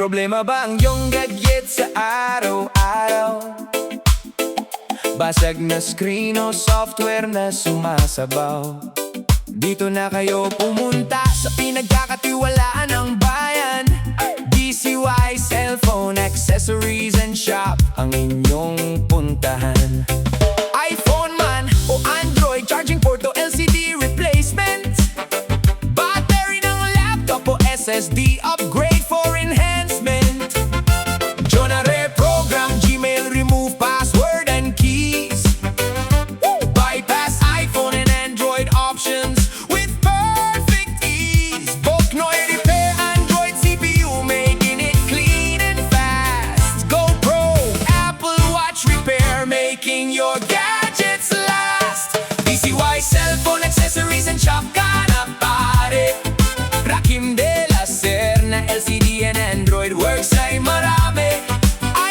problema ba ang iyong gadget sa araw-araw? Basag na screen o software na sumasabaw? Dito na kayo pumunta sa pinagkakatiwalaan ng bayan, DCY Cellphone Accessories and Shop ang inyong puntahan. iPhone man o Android, charging port o LCD replacement, battery ng laptop o SSD upgrade for enhancement, reprogram Gmail, remove password and keys, bypass iPhone and Android options with perfect ease. Boknoy repair Android CPU, making it clean and fast. GoPro, Apple Watch repair, making your gadgets last. DCY Cellphone Accessories and Shop ka na pare. Rakim de la Ser na LCD and Android works ay marami.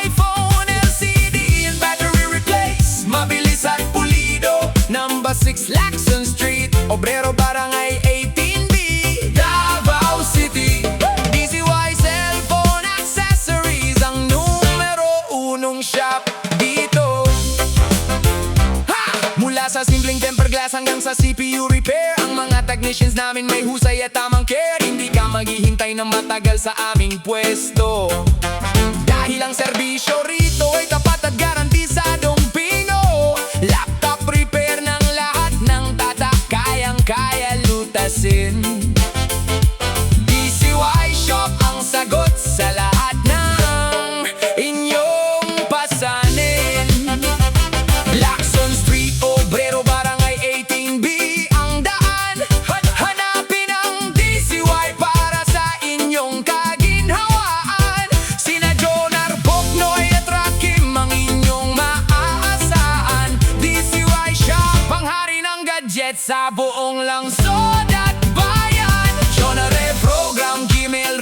iPhone, LCD and battery replace, mabilis at pulido. Number 6 Lacson Street, Obrero Barangay 18B, Davao City. DCY Cellphone Accessories ang numero 1 shop dito. Mula sa simpleng tempered glass hanggang sa CPU repair, ang mga technicians namin may husay at tamang care. Hindi ka maghihintay ng matagal sa aming pwesto, dahil ang serbisyo rito ay tapat at garantisadong Pino. Laptop repair ng lahat ng tatak, kayang-kaya lutasin. DCY Shop ang sagot sa lahat ng inyong pasanin. Lacson Street, Obrero Barangay 18B ang daan. Hanapin ang DCY para sa inyong kaginhawaan. Sina Jonar, Boknoy at Rakim ang inyong maaasahan. DCY Shop ang hari ng gadget sa buong lungsod at bayan. Reprogram Gmail,